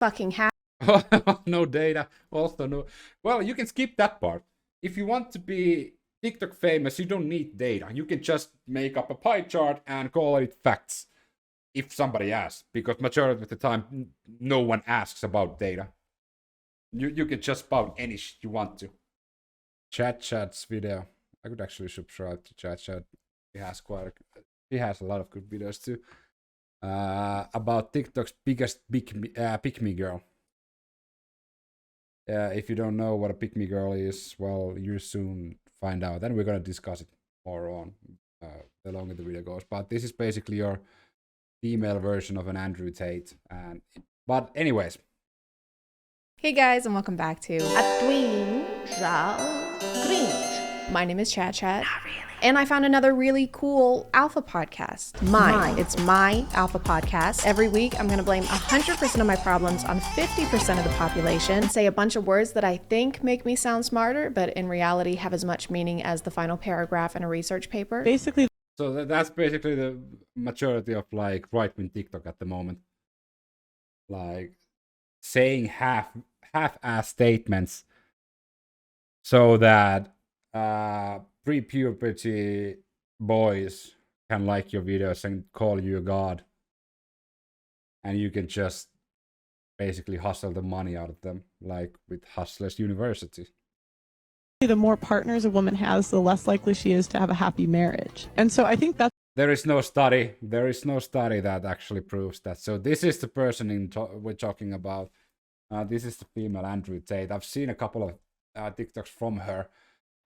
fucking have. No data. Also no. Well, you can skip that part. If you want to be TikTok famous, you don't need data. You can just make up a pie chart and call it facts. If somebody asks, because majority of the time, no one asks about data. You can just spout any shit you want to. Chat's video. I could actually subscribe to Chat. He has a lot of good videos too. About TikTok's biggest pick me girl. If you don't know what a pick me girl is, well, you soon find out. Then we're gonna discuss it more on the longer the video goes. But this is basically your female version of an Andrew Tate. But anyways. Hey guys, and welcome back to Cringe. My name is Chat. Not really. And I found another really cool alpha podcast. It's my alpha podcast. Every week, I'm going to blame 100% of my problems on 50% of the population, say a bunch of words that I think make me sound smarter, but in reality have as much meaning as the final paragraph in a research paper. Basically. So that's basically the majority of like right-wing TikTok at the moment. Like saying half-ass statements so that pre-puberty boys can like your videos and call you a god, and you can just basically hustle the money out of them, like with Hustlers University. The more partners a woman has, the less likely she is to have a happy marriage. And so I think that's... There is no study that actually proves that. So this is the person we're talking about. This is the female Andrew Tate. I've seen a couple of TikToks from her.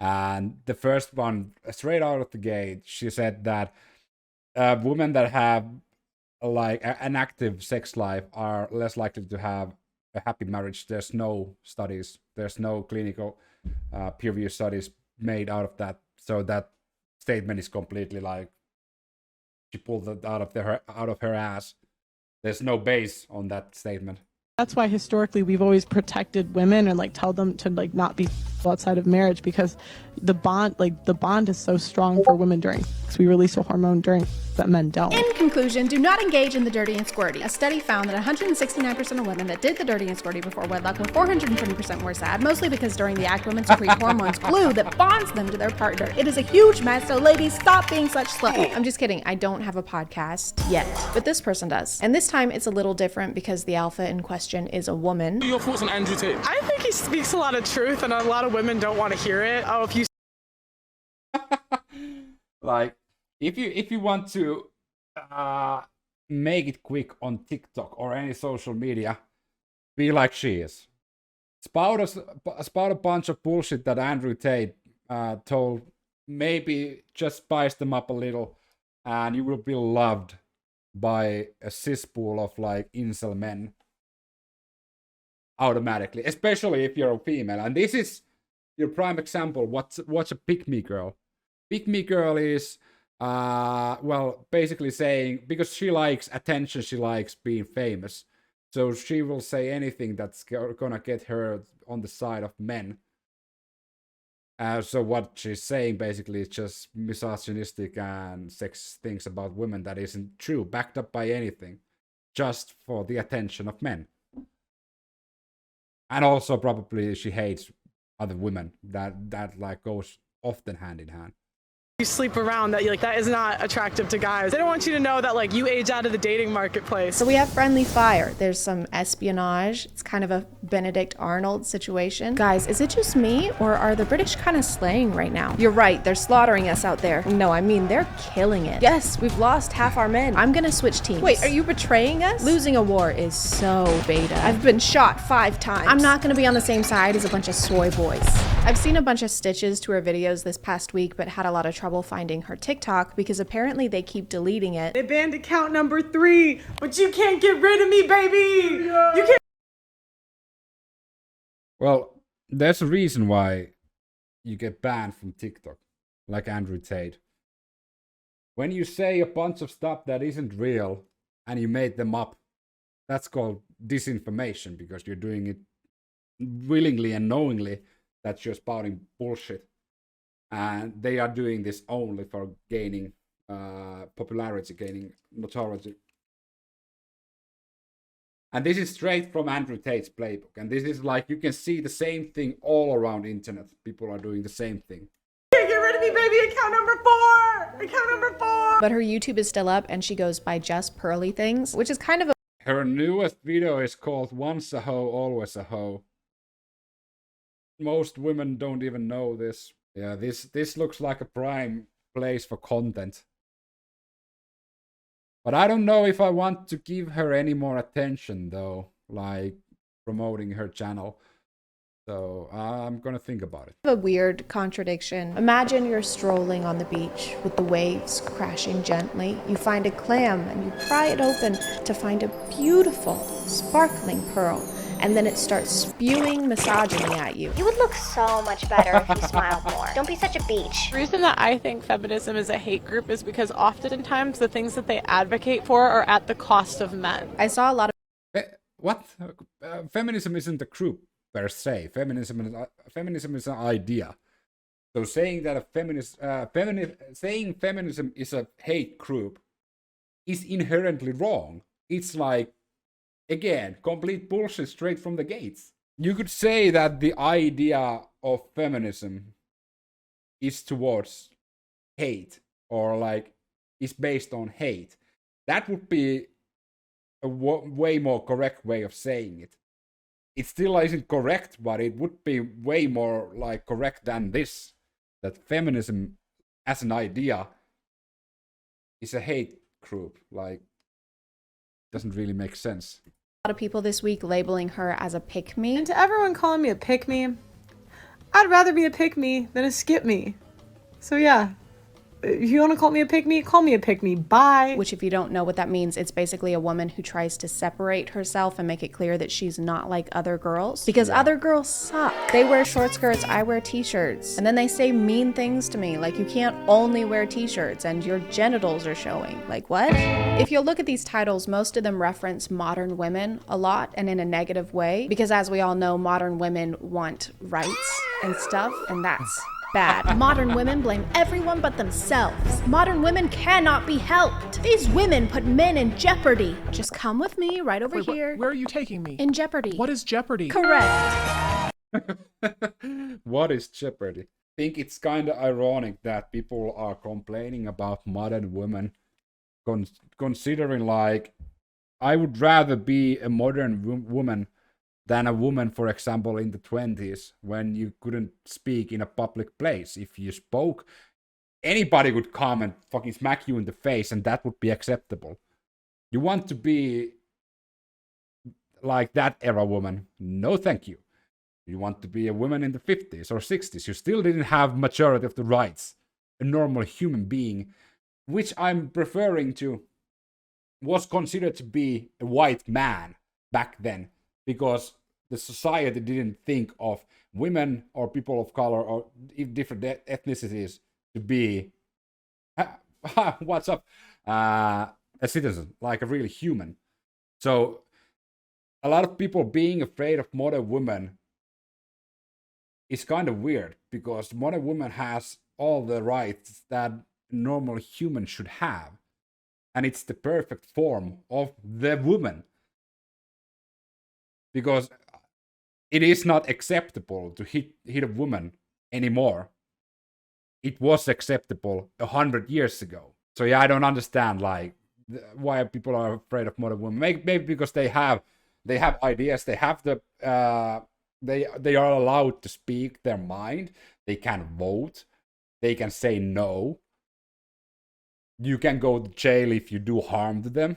And the first one, straight out of the gate, she said that women that have like an active sex life are less likely to have a happy marriage. There's no studies. There's no clinical peer-reviewed studies made out of that. So that statement is completely like she pulled it out of her ass. There's no base on that statement. That's why historically we've always protected women and like tell them to like not be outside of marriage, because the bond is so strong for women during sex. We release a hormone during that men don't. In conclusion, do not engage in the dirty and squirty. A study found that 169% of women that did the dirty and squirty before wedlock were 420% more sad, mostly because during the act women secrete hormones glue that bonds them to their partner. It is a huge mess, so ladies, stop being such sluts. I'm just kidding. I don't have a podcast yet, but this person does. And this time it's a little different because the alpha in question is a woman. What are your thoughts on Andrew Tate? I think he speaks a lot of truth, and a lot of women don't want to hear it. Oh, if you like, if you want to make it quick on TikTok or any social media, be like she is. Spout a bunch of bullshit that Andrew Tate told. Maybe just spice them up a little, and you will be loved by a cesspool of like incel men automatically, especially if you're a female. And this is your prime example. What's a pick me girl? Pick me girl is well, basically saying, because she likes attention, she likes being famous, so she will say anything that's gonna get her on the side of men. So what she's saying basically is just misogynistic and sex things about women that isn't true, backed up by anything, just for the attention of men. And also probably she hates other women. That like goes often hand in hand. sleep around, that that is not attractive to guys. They don't want you to know that like you age out of the dating marketplace. So we have friendly fire. There's some espionage. It's kind of a Benedict Arnold situation. Guys, is it just me, or are the British kind of slaying right now? You're right, they're slaughtering us out there. No, I mean, they're killing it. Yes, we've lost half our men. I'm gonna switch teams. Wait, are you betraying us? Losing a war is so beta. I've been shot 5 times. I'm not gonna be on the same side as a bunch of soy boys. I've seen a bunch of stitches to her videos this past week, but had a lot of trouble finding her TikTok because apparently they keep deleting it. They banned account number 3, but you can't get rid of me, baby! You can't. Well, there's a reason why you get banned from TikTok, like Andrew Tate. When you say a bunch of stuff that isn't real and you made them up, that's called disinformation, because you're doing it willingly and knowingly that you're spouting bullshit. And they are doing this only for gaining popularity, gaining notoriety. And this is straight from Andrew Tate's playbook. And this is like, you can see the same thing all around internet. People are doing the same thing. Get rid of me, baby. Account number 4. Account number 4. But her YouTube is still up and she goes by JustPearlythings, which is kind of a Her newest video is called Once a Hoe, Always a Hoe. Most women don't even know this. Yeah, this looks like a prime place for content. But I don't know if I want to give her any more attention, though, like promoting her channel. So I'm gonna think about it. a weird contradiction. Imagine you're strolling on the beach with the waves crashing gently. You find a clam and you pry it open to find a beautiful, sparkling pearl. And then it starts spewing misogyny at you. You would look so much better if you smiled more. Don't be such a beach. The reason that I think feminism is a hate group is because oftentimes the things that they advocate for are at the cost of men. I saw a lot of What? Feminism isn't a group per se. Feminism is an idea. So saying that saying feminism is a hate group is inherently wrong. It's like, again, complete bullshit straight from the gates. You could say that the idea of feminism is towards hate, or like is based on hate. That would be a way more correct way of saying it. It still isn't correct, but it would be way more like correct than this. That feminism as an idea is a hate group. Like, doesn't really make sense. A lot of people this week labeling her as a pick-me. And to everyone calling me a pick-me, I'd rather be a pick-me than a skip-me. So yeah, if you want to call me a pick-me, call me a pick-me. Bye. Which, if you don't know what that means, it's basically a woman who tries to separate herself and make it clear that she's not like other girls. Because other girls suck. They wear short skirts, I wear t-shirts. And then they say mean things to me, like you can't only wear t-shirts and your genitals are showing. Like, what? If you'll look at these titles, most of them reference modern women a lot and in a negative way. Because as we all know, modern women want rights and stuff, and that's bad. Modern women blame everyone but themselves. Modern women cannot be helped. These women put men in jeopardy. Just come with me right over here. Where are you taking me? In jeopardy. What is jeopardy? Correct. What is jeopardy? I think it's kind of ironic that people are complaining about modern women, considering like, I would rather be a modern woman than a woman, for example, in the 20s, when you couldn't speak in a public place. If you spoke, anybody would come and fucking smack you in the face, and that would be acceptable. You want to be like that era woman? No, thank you. You want to be a woman in the 50s or 60s? You still didn't have majority of the rights a normal human being, which I'm referring to, was considered to be a white man back then. Because the society didn't think of women or people of color or different ethnicities to be, what's up, a citizen, like a really human. So a lot of people being afraid of modern women is kind of weird, because modern woman has all the rights that normal human should have. And it's the perfect form of the woman. Because it is not acceptable to hit a woman anymore. It was acceptable 100 years ago. So yeah, I don't understand like why people are afraid of modern women. Maybe because they have ideas. They have the they are allowed to speak their mind. They can vote. They can say no. You can go to jail if you do harm to them.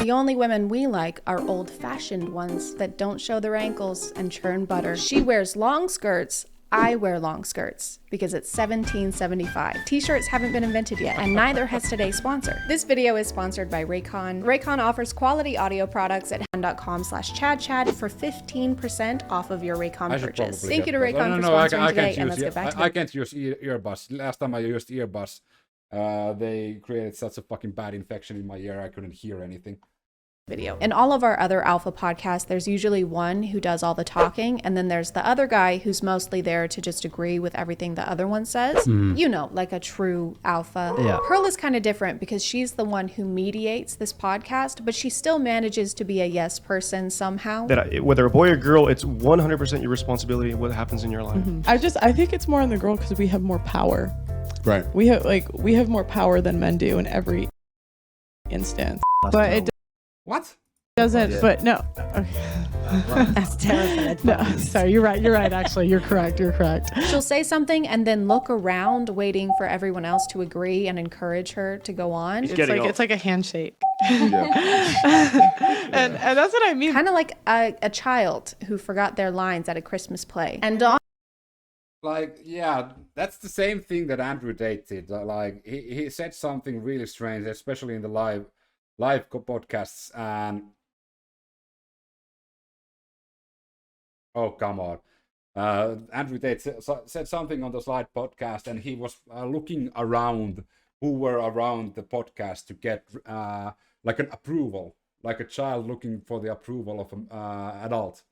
The only women we like are old-fashioned ones that don't show their ankles and churn butter. She wears long skirts. I wear long skirts because it's 1775. T-shirts haven't been invented yet, and neither has today's sponsor. This video is sponsored by Raycon. Raycon offers quality audio products at raycon.com/chadchad for 15% off of your Raycon purchase. Thank you to Raycon for sponsoring today, and let's get back to I can't use earbuds. Last time I used earbuds, they created such a fucking bad infection in my ear I couldn't hear anything. video. In all of our other alpha podcasts, there's usually one who does all the talking, and then there's the other guy who's mostly there to just agree with everything the other one says. You know, like a true alpha. Yeah. Pearl is kind of different because she's the one who mediates this podcast, but she still manages to be a yes person somehow. Whether a boy or girl, it's 100% your responsibility what happens in your life. I think it's more on the girl because we have more power. Right. We have more power than men do in every instance. But it What? doesn't. But no. Okay. That's terrible. No, sorry, you're right. Actually, you're correct. She'll say something and then look around waiting for everyone else to agree and encourage her to go on. It's like a handshake. and that's what I mean. Kind of like a child who forgot their lines at a Christmas play. And on Like, yeah, that's the same thing that Andrew Tate did. Like, he said something really strange, especially in the live podcasts. And oh, come on. Andrew Tate said something on the Slide podcast, and he was looking around who were around the podcast to get like an approval, like a child looking for the approval of an adult.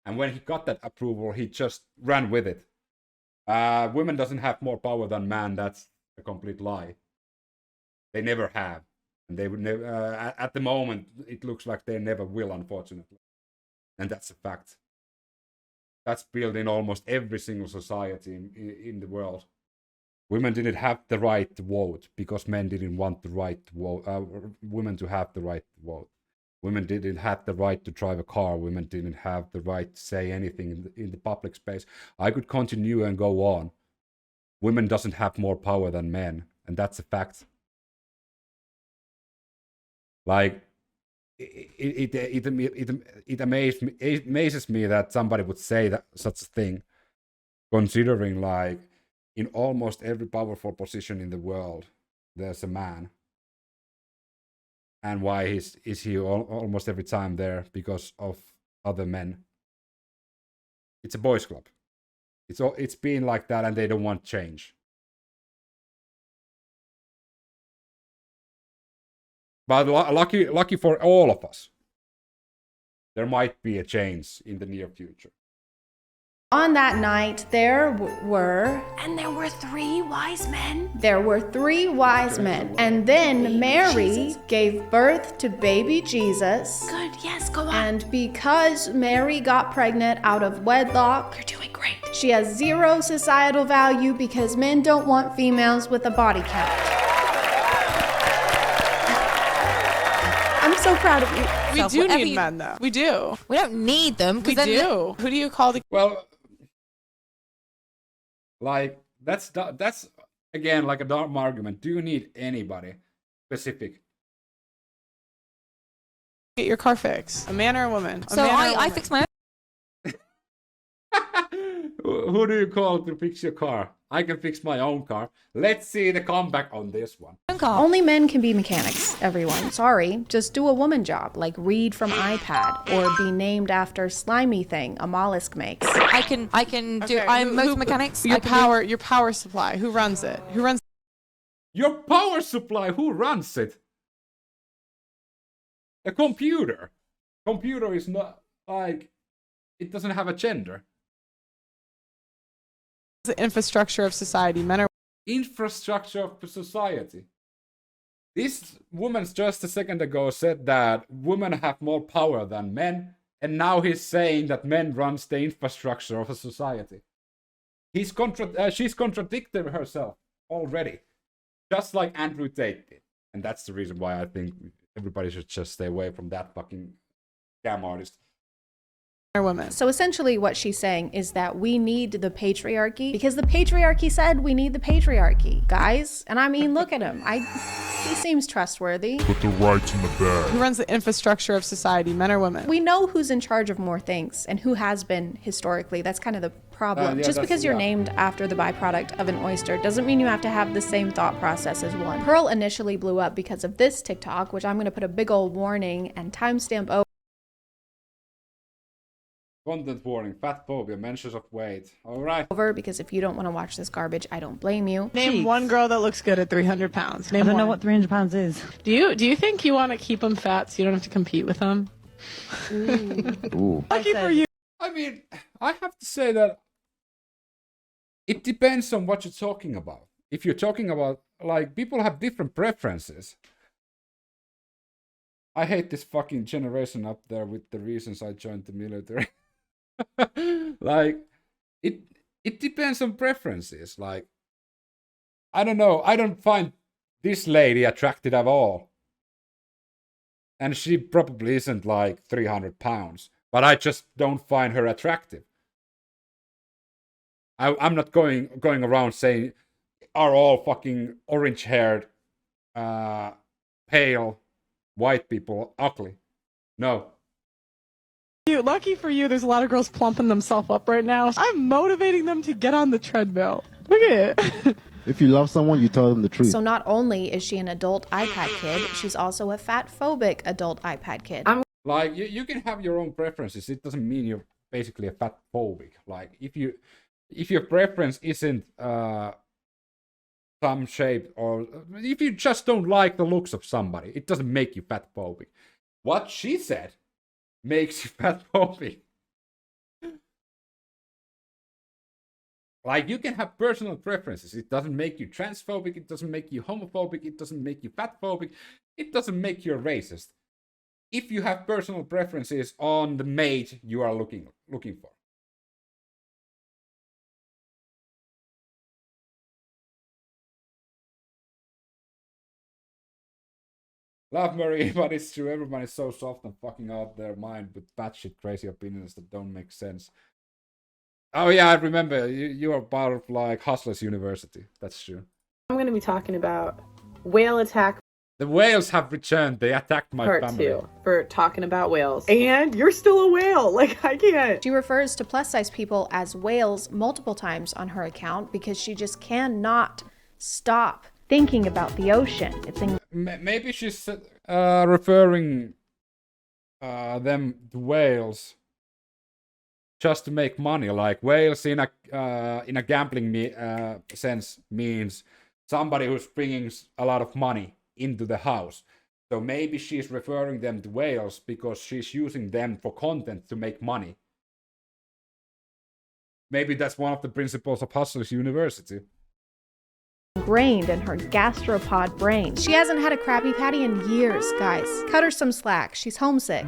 And when he got that approval, he just ran with it. Women doesn't have more power than man. That's a complete lie. They never have, and they would never. At the moment, it looks like they never will, unfortunately, and that's a fact. That's built in almost every single society in the world. Women didn't have the right to vote because men didn't want the right to vote. Women to have the right to vote. Women didn't have the right to drive a car. Women didn't have the right to say anything in the public space. I could continue and go on. Women doesn't have more power than men, and that's a fact. Like, it amazes me that somebody would say that such a thing, considering like in almost every powerful position in the world, there's a man. And why is he almost every time there? Because of other men. It's a boys' club. It's been like that, and they don't want change. But lucky for all of us, there might be a change in the near future. On that night, there were 3 wise men. There were 3 wise men. And then Mary gave birth to baby Jesus. Good, yes, go on. And because Mary got pregnant out of wedlock, You're doing great. she has 0 societal value because men don't want females with a body count. I'm so proud of you. We So do whatever need you- men, though. We do. We don't need them. We do. Who do you call the? Well, like that's again like a dumb argument. Do you need anybody specific? Get your car fixed. A man or a woman? So I fix my Who do you call to fix your car? I can fix my own car. Let's see the comeback on this one. own car. Only men can be mechanics, everyone. Sorry, just do a woman job, like read from iPad, or be named after slimy thing a mollusk makes. I can do. I'm motor mechanics. Your I can do- your power supply. Who runs it? Who runs? Your power supply, who runs it? A computer. Computer is not like, it doesn't have a gender. The infrastructure of society. Men are. Infrastructure of society. This woman just a second ago said that women have more power than men, and now he's saying that men runs the infrastructure of a society. She's contradicted herself already, just like Andrew Tate did, and that's the reason why I think everybody should just stay away from that fucking scam artist. Women. So essentially what she's saying is that we need the patriarchy because the patriarchy said we need the patriarchy, guys. And I mean, look at him. He seems trustworthy. Put the rights in the bag. Who runs the infrastructure of society? Men or women? We know who's in charge of more things and who has been historically. That's kind of the problem. Yeah, Just because you're yeah. named after the byproduct of an oyster doesn't mean you have to have the same thought process as one. Pearl initially blew up because of this TikTok, which I'm going to put a big old warning and timestamp over. Content warning, fat phobia, mentions of weight. Alright. over because if you don't want to watch this garbage, I don't blame you. Name one girl that looks good at 300 pounds. Name I don't one. know what 300 pounds is. Do you think you want to keep them fat so you don't have to compete with them? Ooh. Lucky for you. I mean, I have to say that it depends on what you're talking about. If you're talking about, like, people have different preferences. I hate this fucking generation up there with the reasons I joined the military. Like, it depends on preferences. Like, I don't know. I don't find this lady attractive at all. And she probably isn't like 300 pounds. But I just don't find her attractive. I'm not going around saying, are all fucking orange-haired, pale, white people ugly. No. Lucky for you, there's a lot of girls plumping themselves up right now. I'm motivating them to get on the treadmill. Look at it. If you love someone, you tell them the truth. So not only is she an adult iPad kid, she's also a fat-phobic adult iPad kid. Like, you can have your own preferences. It doesn't mean you're basically a fat phobic. Like, if your preference isn't some shape, or if you just don't like the looks of somebody, it doesn't make you fat phobic. What she said makes you fat phobic. Like, you can have personal preferences. It doesn't make you transphobic. It doesn't make you homophobic. It doesn't make you fat phobic. It doesn't make you a racist. If you have personal preferences on the mate you are looking for. Love Marie, but it's true. Everyone is so soft and fucking out their mind with batshit crazy opinions that don't make sense. Oh yeah, I remember. You are part of like Hustlers University. That's true. I'm going to be talking about whale attack The whales have returned. They attacked my part family. 2 for talking about whales. And you're still a whale. Like, I can't. She refers to plus-size people as whales multiple times on her account because she just cannot stop thinking about the ocean. It's Maybe she's referring them to whales just to make money. Like, whales in a gambling sense means somebody who's bringing a lot of money into the house. So maybe she's referring them to whales because she's using them for content to make money. Maybe that's one of the principles of Hustlers University. ingrained in her gastropod brain. She hasn't had a Krabby Patty in years, guys. Cut her some slack. She's homesick.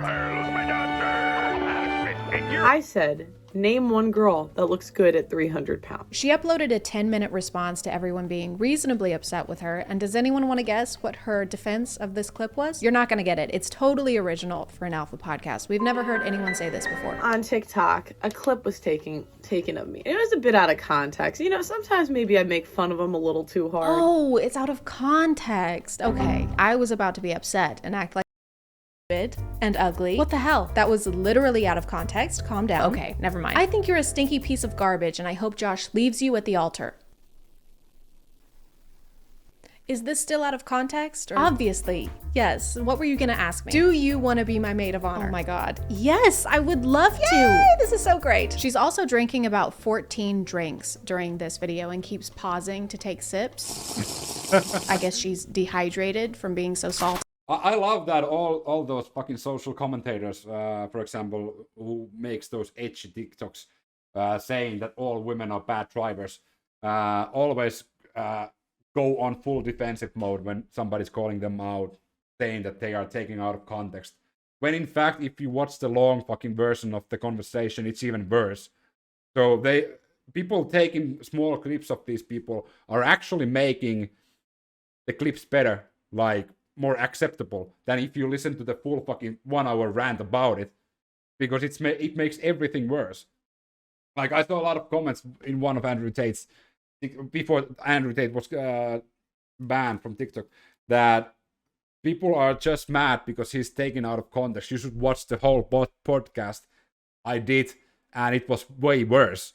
I said, name one girl that looks good at 300 pounds. She uploaded a 10-minute response to everyone being reasonably upset with her, and does anyone want to guess what her defense of this clip was? You're not going to get it. It's totally original for an alpha podcast. We've never heard anyone say this before. On TikTok, a clip was taken of me. It was a bit out of context. You know, sometimes maybe I make fun of them a little too hard. Oh, it's out of context. Okay, I was about to be upset and act like and ugly. What the hell? That was literally out of context. Calm down. Okay, never mind. I think you're a stinky piece of garbage, and I hope Josh leaves you at the altar. Is this still out of context? Or? Obviously. Yes. What were you gonna ask me? Do you want to be my maid of honor? Oh my god. Yes, I would love to. This is so great. She's also drinking about 14 drinks during this video and keeps pausing to take sips. I guess she's dehydrated from being so salty. I love that all those fucking social commentators, for example, who makes those edgy TikToks saying that all women are bad drivers, always go on full defensive mode when somebody's calling them out, saying that they are taking out of context. When in fact, if you watch the long fucking version of the conversation, it's even worse. So people taking small clips of these people are actually making the clips better, like more acceptable than if you listen to the full fucking 1 hour rant about it, because it makes everything worse. Like, I saw a lot of comments in one of Andrew Tate's, before Andrew Tate was banned from TikTok, that people are just mad because he's taken out of context. You should watch the whole podcast. I did, and it was way worse.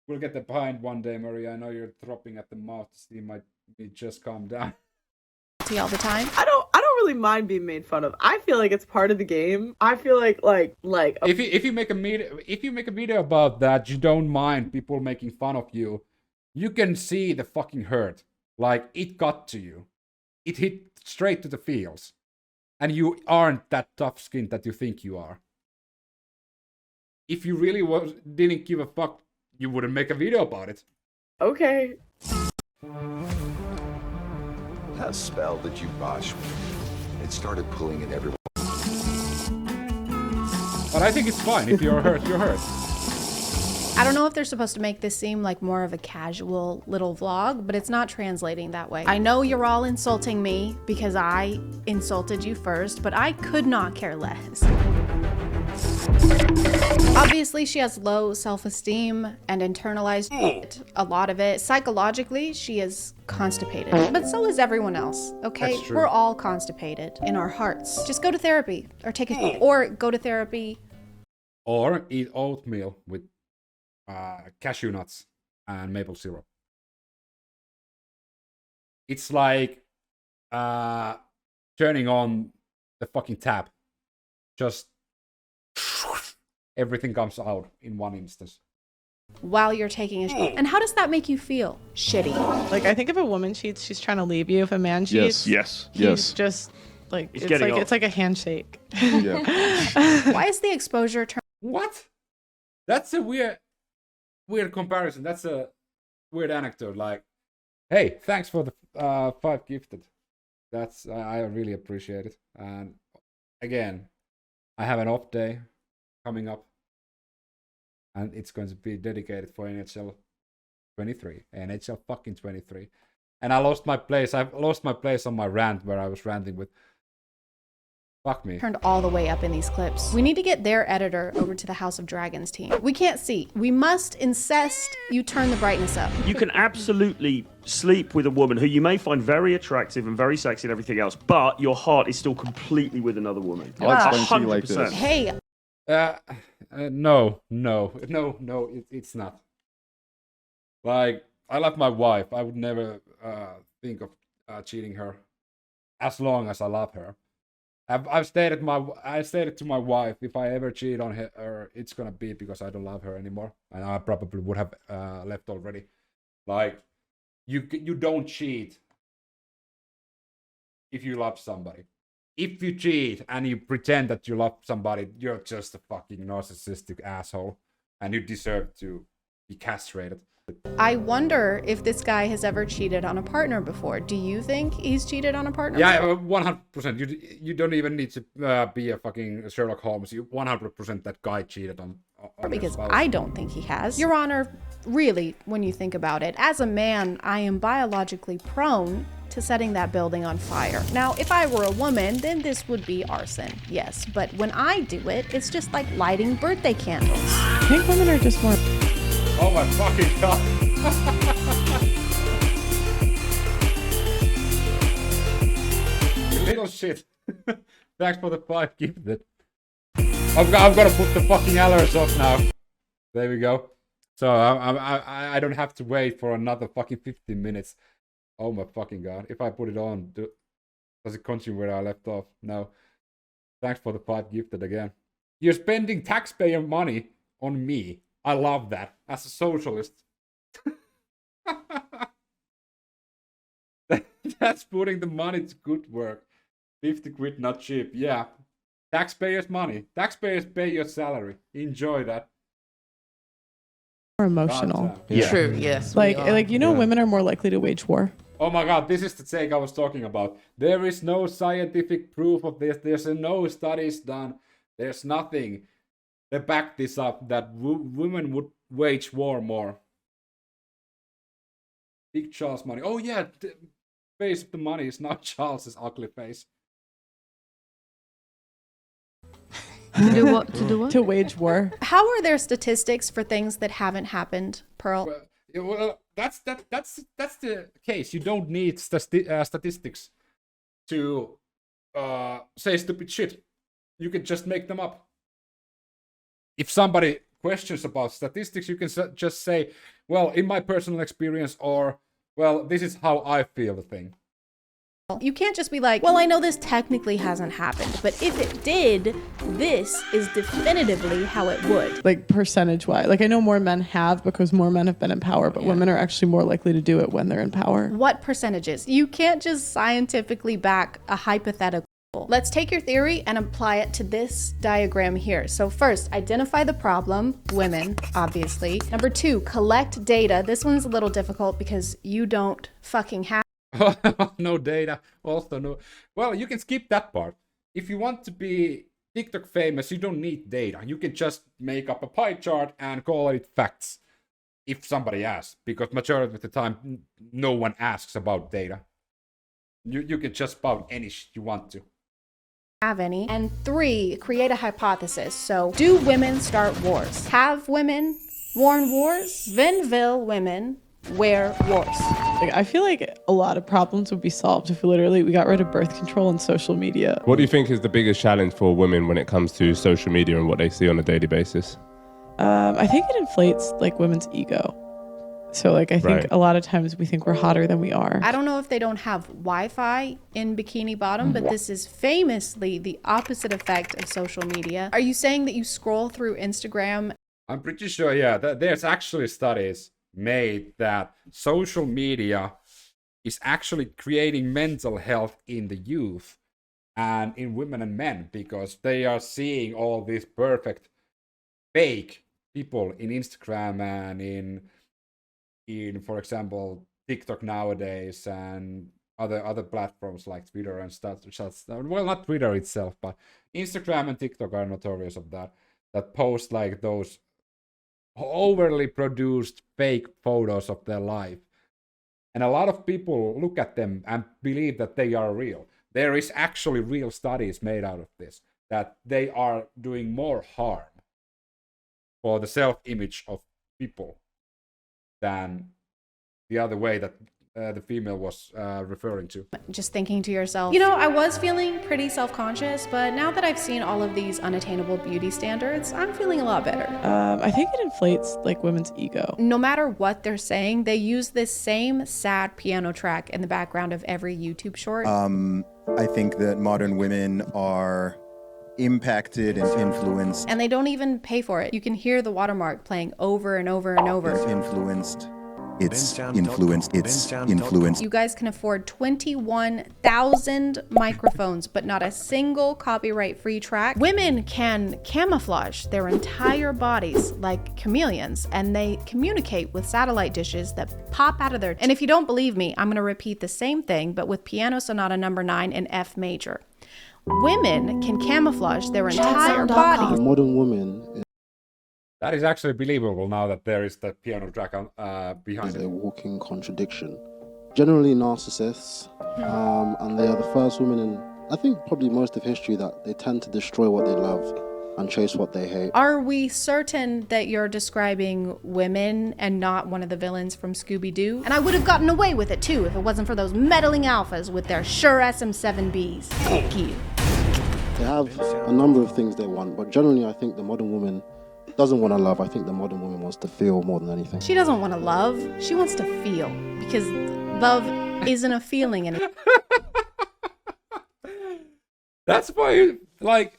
We'll get the pint one day, Maria. I know you're dropping at the mouth. Steam might just calm down. All the time. I don't really mind being made fun of. I feel like it's part of the game. I feel like if you make a video about that, you don't mind people making fun of you. You can see the fucking hurt. Like, it got to you. It hit straight to the feels. And you aren't that tough-skinned that you think you are. If you really didn't give a fuck, you wouldn't make a video about it. okay. That spell that you botched, it started pulling in everyone. But I think it's fine. If you're hurt, you're hurt. I don't know if they're supposed to make this seem like more of a casual little vlog, but it's not translating that way. I know you're all insulting me because I insulted you first, but I could not care less. Obviously, she has low self-esteem and internalized a lot of it. Psychologically, she is constipated, but so is everyone else, okay? We're all constipated in our hearts. Just go to therapy or go to therapy. Or eat oatmeal with cashew nuts and maple syrup. It's like turning on the fucking tap. Just everything comes out in one instance. While you're taking a shit. And how does that make you feel? Shitty. Like, I think if a woman cheats, she's trying to leave you. If a man cheats, Yes. he's just like it's like a handshake. Yeah. Why is the exposure turn? What? That's a weird comparison. That's a weird anecdote. Like, hey, thanks for the 5 gifted. That's I really appreciate it. And again, I have an off day coming up, and it's going to be dedicated for NHL 23, NHL fucking 23. And I lost my place. I've lost my place on my rant where I was ranting with. Fuck me. Turned all the way up in these clips. We need to get their editor over to the House of Dragons team. We can't see. We must insist you turn the brightness up. You can absolutely sleep with a woman who you may find very attractive and very sexy and everything else, but your heart is still completely with another woman. I'll explain to you like this. Hey. No, it's not. Like, I love my wife. I would never think of cheating her, as long as I love her. I've stated to my wife, if I ever cheat on her, it's gonna be because I don't love her anymore, and I probably would have left already. Like, you don't cheat if you love somebody. If you cheat and you pretend that you love somebody, you're just a fucking narcissistic asshole, and you deserve to be castrated. I wonder if this guy has ever cheated on a partner before. Do you think he's cheated on a partner? Yeah, 100%. You don't even need to be a fucking Sherlock Holmes. You 100% that guy cheated on because I don't think he has. Your Honor, really, when you think about it, as a man, I am biologically prone to setting that building on fire. Now, if I were a woman, then this would be arson, yes. But when I do it, it's just like lighting birthday candles. I think women are just more... Oh my fucking god. You little shit. Thanks for the 5 gifted. I've got to put the fucking alerts off now. There we go. So I don't have to wait for another fucking 15 minutes. Oh my fucking god. If I put it on, does it continue where I left off? No. Thanks for the 5 gifted again. You're spending taxpayer money on me. I love that. As a socialist. That's putting the money to good work. 50 quid not cheap. Yeah. Taxpayers' money. Taxpayers pay your salary. Enjoy that. More emotional. Yeah. True, yes. Like you know, women are more likely to wage war. Oh my god, this is the take I was talking about. There is no scientific proof of this. There's no studies done. There's nothing. They back this up that women would wage war more. Big Charles money. Oh yeah, the face of the money is not Charles's ugly face. To do what? To do what? To wage war. How are there statistics for things that haven't happened, Pearl? Well, that's the case. You don't need statistics to say stupid shit. You can just make them up. If somebody questions about statistics, you can just say, well, in my personal experience, or, well, this is how I feel the thing. You can't just be like, well, I know this technically hasn't happened, but if it did, this is definitively how it would. Like percentage-wise. Like I know more men have because more men have been in power, but women are actually more likely to do it when they're in power. What percentages? You can't just scientifically back a hypothetical. Let's take your theory and apply it to this diagram here. So first, identify the problem, women, obviously. Number 2, collect data. This one's a little difficult because you don't fucking have No data. Also no. Well, you can skip that part. If you want to be TikTok famous, you don't need data. You can just make up a pie chart and call it facts. If somebody asks, because majority of the time, no one asks about data. You can just spout any shit you want to. Have any. And 3, create a hypothesis. So, do women start wars? Have women worn wars? Then will women wear wars? Like, I feel like a lot of problems would be solved if we got rid of birth control and social media. What do you think is the biggest challenge for women when it comes to social media and what they see on a daily basis? I think it inflates like women's ego. So like I think a lot of times we think we're hotter than we are. I don't know if they don't have Wi-Fi in Bikini Bottom, but this is famously the opposite effect of social media. Are you saying that you scroll through Instagram? I'm pretty sure, yeah, there's actually studies made that social media is actually creating mental health in the youth and in women and men, because they are seeing all these perfect fake people in Instagram and in for example TikTok nowadays and other platforms like Twitter and stuff. Well, not Twitter itself, but Instagram and TikTok are notorious of that post like those overly produced fake photos of their life, and a lot of people look at them and believe that they are real. There is actually real studies made out of this, that they are doing more harm for the self-image of people than the other way that the female was referring to. Just thinking to yourself, you know, I was feeling pretty self-conscious, but now that I've seen all of these unattainable beauty standards, I'm feeling a lot better. I think it inflates like women's ego. No matter what they're saying, they use this same sad piano track in the background of every YouTube short. I think that modern women are impacted and influenced. And they don't even pay for it. You can hear the watermark playing over and over and over. It's influenced. You guys can afford 21,000 microphones, but not a single copyright-free track. Women can camouflage their entire bodies like chameleons, and they communicate with satellite dishes that pop out of their... And if you don't believe me, I'm going to repeat the same thing, but with Piano Sonata No. 9 in F major. Women can camouflage their entire bodies. Modern women... That is actually believable now that there is the piano track behind it. A walking contradiction. Generally narcissists, and they are the first women in, I think, probably most of history that they tend to destroy what they love and chase what they hate. Are we certain that you're describing women and not one of the villains from Scooby-Doo? And I would have gotten away with it too if it wasn't for those meddling alphas with their Shure SM7Bs. Thank you. They have a number of things they want, but generally I think the modern woman doesn't want to love. I think the modern woman wants to feel more than anything. She doesn't want to love. She wants to feel, because love isn't a feeling anymore. That's why, like,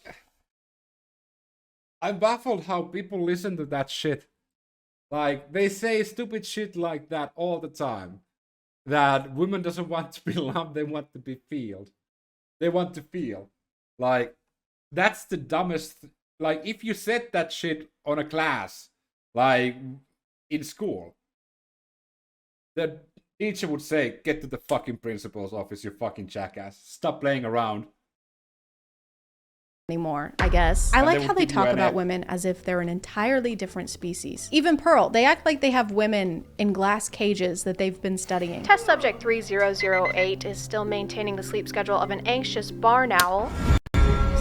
I'm baffled how people listen to that shit. Like, they say stupid shit like that all the time. That women doesn't want to be loved, they want to be felt. They want to feel. Like, that's the dumbest... Like, if you said that shit on a class, like, in school, the teacher would say, get to the fucking principal's office, you fucking jackass. Stop playing around. Anymore, I guess. I like how they talk about women as if they're an entirely different species. Even Pearl, they act like they have women in glass cages that they've been studying. Test subject 3008 is still maintaining the sleep schedule of an anxious barn owl.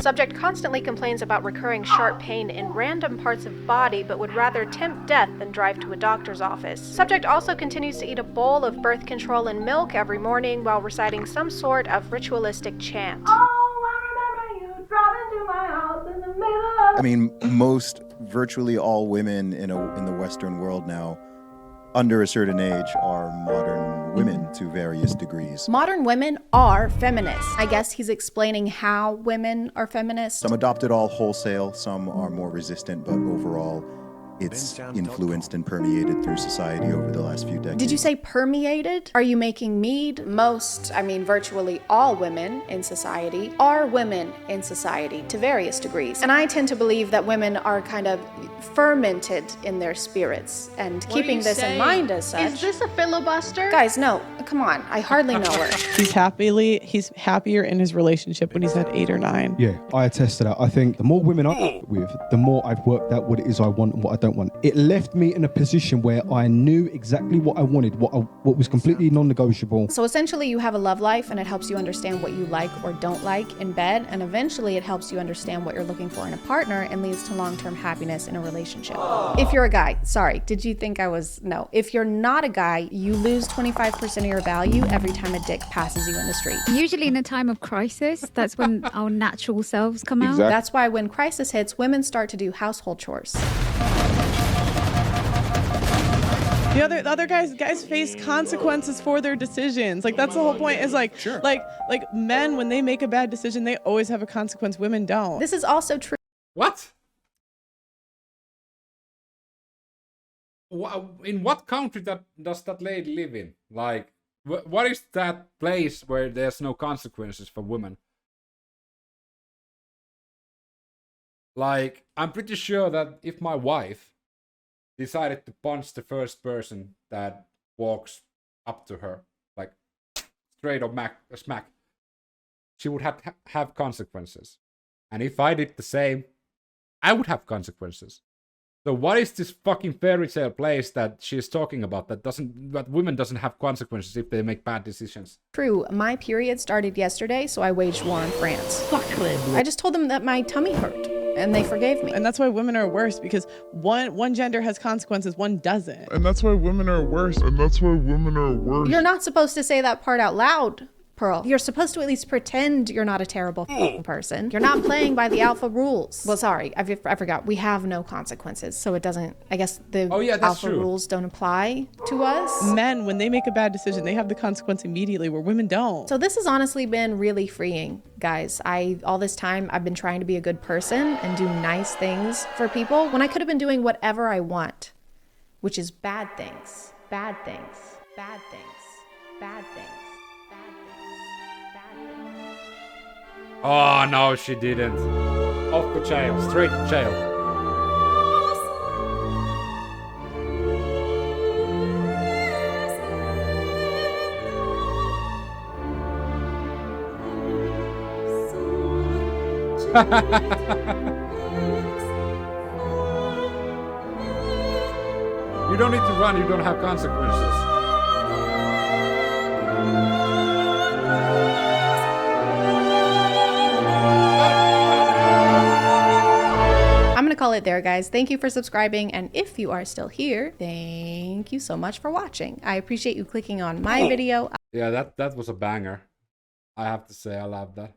Subject constantly complains about recurring sharp pain in random parts of body, but would rather tempt death than drive to a doctor's office. Subject also continues to eat a bowl of birth control and milk every morning while reciting some sort of ritualistic chant. I mean, virtually all women in the Western world now under a certain age are modern women to various degrees. Modern women are feminists. I guess he's explaining how women are feminists. Some adopt it all wholesale, some are more resistant, but overall, it's influenced and permeated through society over the last few decades. Did you say permeated? Are you making mead? Most, I mean virtually all women in society are women in society to various degrees. And I tend to believe that women are kind of fermented in their spirits. And keeping this in mind as such. Is this a filibuster? Guys, no, come on. I hardly know her. He's happier in his relationship when he's had 8 or 9. Yeah, I attest to that. I think the more women I'm with, the more I've worked out what it is I want and what I don't want. It left me in a position where I knew exactly what I wanted, what was completely non-negotiable. So essentially you have a love life and it helps you understand what you like or don't like in bed, and eventually it helps you understand what you're looking for in a partner and leads to long-term happiness in a relationship. If you're a guy, sorry, did you think I was, no. If you're not a guy, you lose 25% of your value every time a dick passes you in the street. Usually in a time of crisis, that's when our natural selves come out. That's why when crisis hits, women start to do household chores. The other guys face consequences for their decisions. Like that's the whole point. Is like, like men, when they make a bad decision, they always have a consequence. Women don't. This is also true. What? In what country does that lady live in? Like, what is that place where there's no consequences for women? Like, I'm pretty sure that if my wife decided to punch the first person that walks up to her, like straight up smack, she would have consequences. And if I did the same, I would have consequences. So what is this fucking fairy tale place that she's talking about that women doesn't have consequences if they make bad decisions? True, my period started yesterday, so I waged war on France. I just told them that my tummy hurt. And they forgave me. And that's why women are worse, because one gender has consequences, one doesn't. And that's why women are worse. You're not supposed to say that part out loud, Pearl. You're supposed to at least pretend you're not a terrible person. You're not playing by the alpha rules. Well, sorry, I forgot. We have no consequences, so it doesn't, I guess the alpha rules don't apply to us. Men, when they make a bad decision, they have the consequence immediately, where women don't. So this has honestly been really freeing, guys. All this time, I've been trying to be a good person and do nice things for people when I could have been doing whatever I want, which is bad things, bad things, bad things, bad things. Oh no, she didn't. Off to jail, straight to jail. You don't need to run, you don't have consequences. I'm gonna call it there, guys. Thank you for subscribing, and if you are still here, thank you so much for watching. I appreciate you clicking on my video. Yeah, that was a banger. I have to say, I love that.